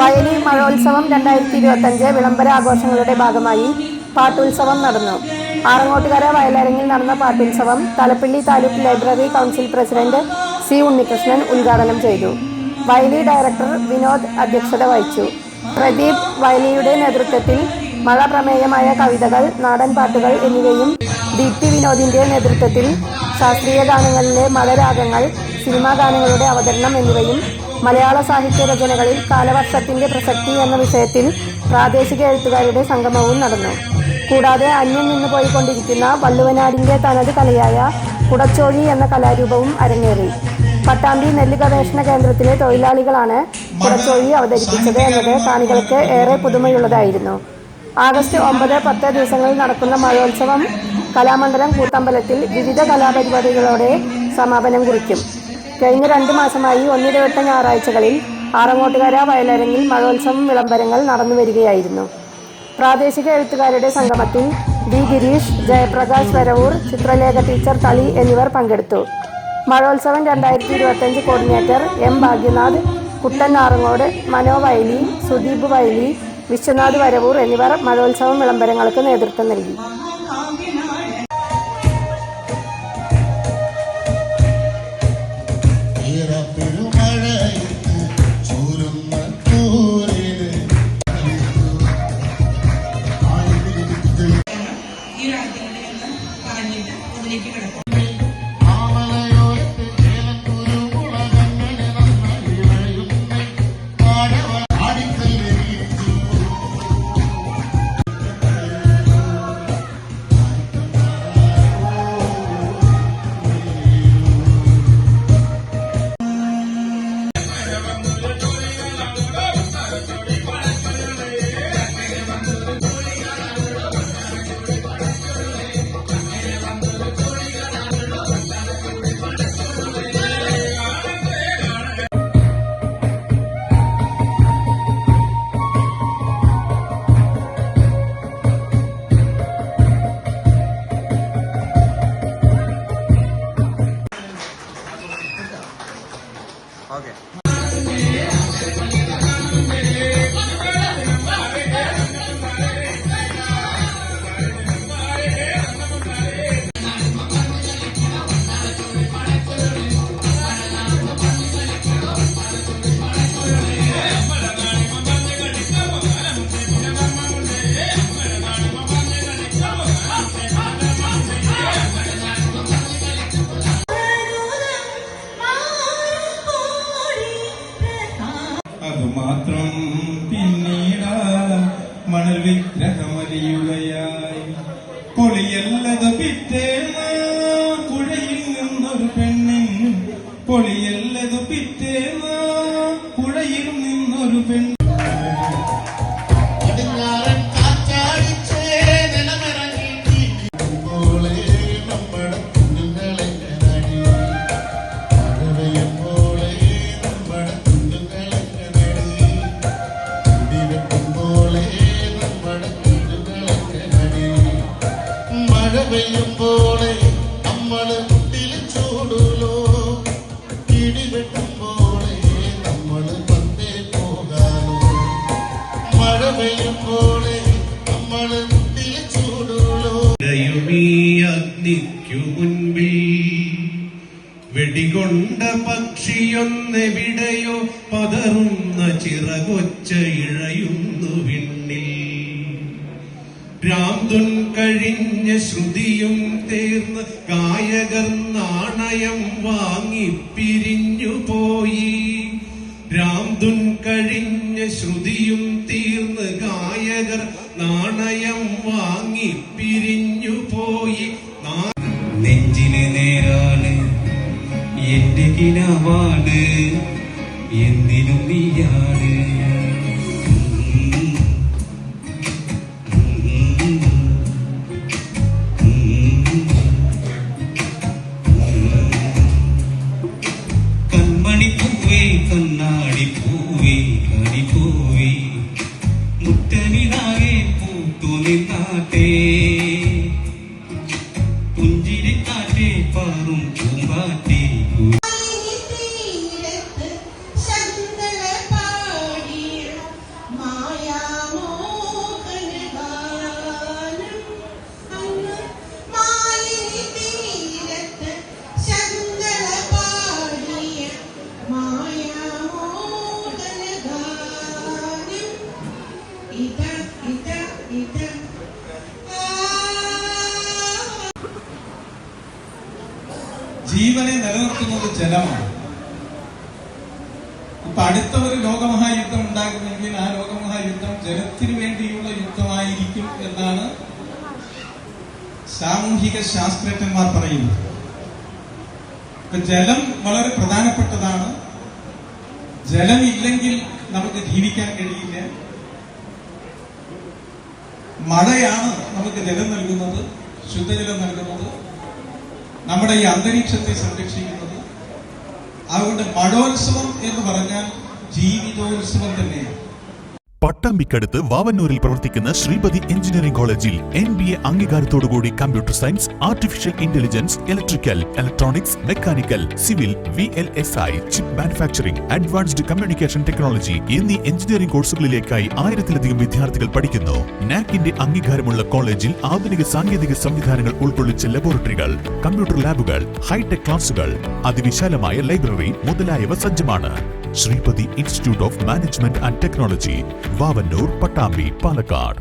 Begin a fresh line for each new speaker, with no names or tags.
വയലി മഴോത്സവം 2025 വിളംബരാഘോഷങ്ങളുടെ ഭാഗമായി പാട്ടുത്സവം നടന്നു. ആറങ്ങോട്ടുകര വയലരങ്ങിൽ നടന്ന പാട്ടുത്സവം Thalappilly taluk library council president C Unnikrishnan ഉദ്ഘാടനം ചെയ്തു. വയലി ഡയറക്ടർ വിനോദ് അധ്യക്ഷത വഹിച്ചു. പ്രദീപ് വയലിയുടെ നേതൃത്വത്തിൽ മഴ പ്രമേയമായ കവിതകൾ, നാടൻ പാട്ടുകൾ എന്നിവയും ദീപ്തി വിനോദിന്റെ നേതൃത്വത്തിൽ ശാസ്ത്രീയ ഗാനങ്ങളിലെ മഴരാഗങ്ങൾ, സിനിമാ ഗാനങ്ങളുടെ അവതരണം എന്നിവയും മലയാള സാഹിത്യ രചനകളിൽ കാലവർഷത്തിന്റെ പ്രസക്തി എന്ന വിഷയത്തിൽ പ്രാദേശിക എഴുത്തുകാരുടെ സംഗമവും നടന്നു. കൂടാതെ അന്യം നിന്നു പോയിക്കൊണ്ടിരിക്കുന്ന വള്ളുവനാടിന്റെ തനത് കലയായ കുടച്ചോഴി എന്ന കലാരൂപവും അരങ്ങേറി. പട്ടാമ്പി നെല്ല് ഗവേഷണ കേന്ദ്രത്തിലെ തൊഴിലാളികളാണ് കുടച്ചോഴി അവതരിപ്പിച്ചത് എന്നത് കാണികൾക്ക് ഏറെ പുതുമയുള്ളതായിരുന്നു. ആഗസ്റ്റ് 9, 10 ദിവസങ്ങളിൽ നടക്കുന്ന മഴോത്സവം കലാമണ്ഡലം കൂത്തമ്പലത്തിൽ വിവിധ കലാപരിപാടികളോടെ സമാപനം കുറിക്കും. കഴിഞ്ഞ 2 മാസമായി ഒന്നിടവിട്ട ഞായറാഴ്ചകളിൽ ആറങ്ങോട്ടുകര വയലരങ്ങിൽ മഴോത്സവം വിളംബരങ്ങൾ നടന്നുവരികയായിരുന്നു. പ്രാദേശിക എഴുത്തുകാരുടെ സംഗമത്തിൽ ഡി ഗിരീഷ്, ജയപ്രകാശ് വരവൂർ, ചിത്രലേഖ ടീച്ചർ തളി എന്നിവർ പങ്കെടുത്തു. മഴോത്സവം 2025 കോർഡിനേറ്റർ എം ഭാഗ്യനാഥ്, കുട്ടൻ ആറങ്ങോട്, മനോ വയലി, സുദീപ് വയലി, വിശ്വനാഥ് വരവൂർ എന്നിവർ മഴോത്സവം വിളംബരങ്ങൾക്ക് നേതൃത്വം നൽകി.
അതുമാത്രം പിന്നീട് മണൽ വിഗ്രഹമലിയുകയായി പൊളിയല്ലത് പിറ്റേന്ന് പുഴയിൽ നിന്നൊരു പെണ്ണിന്, പൊളിയല്ലത് പിറ്റേന്ന് പുഴയിൽ നിന്നൊരു പെണ്ണ്.
പെയ്യുമ്പോളെ നമ്മള് കുട്ടിൽ ചൂടുലോ, ഇടിവെട്ടുമ്പോളെ നമ്മള് പത്തേ പോകാലോ. മഴ പെയ്യുമ്പോളെ നമ്മള് കുട്ടിൽ ചൂടുലോ.
അഗ്നിക്കു മുൻപിൽ വെടികൊണ്ട പക്ഷിയൊന്നെവിടെയോ പതറുന്ന ചിറകൊച്ച ഇഴയുന്നു വിണ്ണിൽ. ഭ്രാന്തുൻ കഴിഞ്ഞ ശ്രുതിയും തീർന്ന് ഗായകർ നാണയം വാങ്ങി പിരിഞ്ഞു പോയി. ഭ്രാന്തുൻ കഴിഞ്ഞ ശ്രുതിയും തീർന്ന് ഗായകർ നാണയം വാങ്ങി പിരിഞ്ഞു പോയി. നെഞ്ചിന് നേരാണ് എന്റെ കിനാവാണ്, എന്തിനും നീയാണ്. കണ്ണാടിപ്പൂവേ കണിപ്പൂവേ മുറ്റനിലാകെ പൂത്തു നിന്നാട്ടെ, പുഞ്ചിരിക്കാറ്റെ പാറും പൂമ്പാറ്റെ.
ജീവനെ നിലനിർത്തുന്നത് ജലമാണ്. ഇപ്പൊ അടുത്ത ഒരു ലോകമഹായുദ്ധം ഉണ്ടാകുമെങ്കിൽ ആ ലോകമഹായുദ്ധം ജലത്തിനു വേണ്ടിയുള്ള യുദ്ധമായിരിക്കും എന്നാണ് സാമൂഹിക ശാസ്ത്രജ്ഞന്മാർ പറയുന്നത്. ഇപ്പൊ ജലം വളരെ പ്രധാനപ്പെട്ടതാണ്. ജലമില്ലെങ്കിൽ നമുക്ക് ജീവിക്കാൻ കഴിയില്ല. മഴയാണ് നമുക്ക് ജലം നൽകുന്നത്, ശുദ്ധജലം നൽകുന്നത്, നമ്മുടെ ഈ അന്തരീക്ഷത്തെ സംരക്ഷിക്കുന്നത്. അതുകൊണ്ട് മഴോത്സവം എന്ന് പറഞ്ഞാൽ ജീവിതോത്സവം തന്നെയാണ്.
പട്ടാമ്പിക്കടുത്ത് വാവന്നൂരിൽ പ്രവർത്തിക്കുന്ന ശ്രീപതി എഞ്ചിനീയറിംഗ് കോളേജിൽ MBA അംഗീകാരത്തോടുകൂടി computer science, artificial intelligence, electrical, electronics, mechanical, civil, VLSI, chip manufacturing, advanced communication technology എന്നീ എഞ്ചിനീയറിംഗ് കോഴ്സുകളിലേക്കായി 1000-ലധികം വിദ്യാർത്ഥികൾ പഠിക്കുന്നു. നാക്കിന്റെ അംഗീകാരമുള്ള കോളേജിൽ ആധുനിക സാങ്കേതിക സംവിധാനങ്ങൾ ഉൾക്കൊള്ളിച്ച ലബോറട്ടറികൾ, കമ്പ്യൂട്ടർ ലാബുകൾ, ഹൈടെക് ക്ലാസുകൾ, അതിവിശാലമായ ലൈബ്രറി മുതലായവ സജ്ജമാണ്. Sreepathi institute of management and technology, Vavanoor, Pattambi, Palakkad.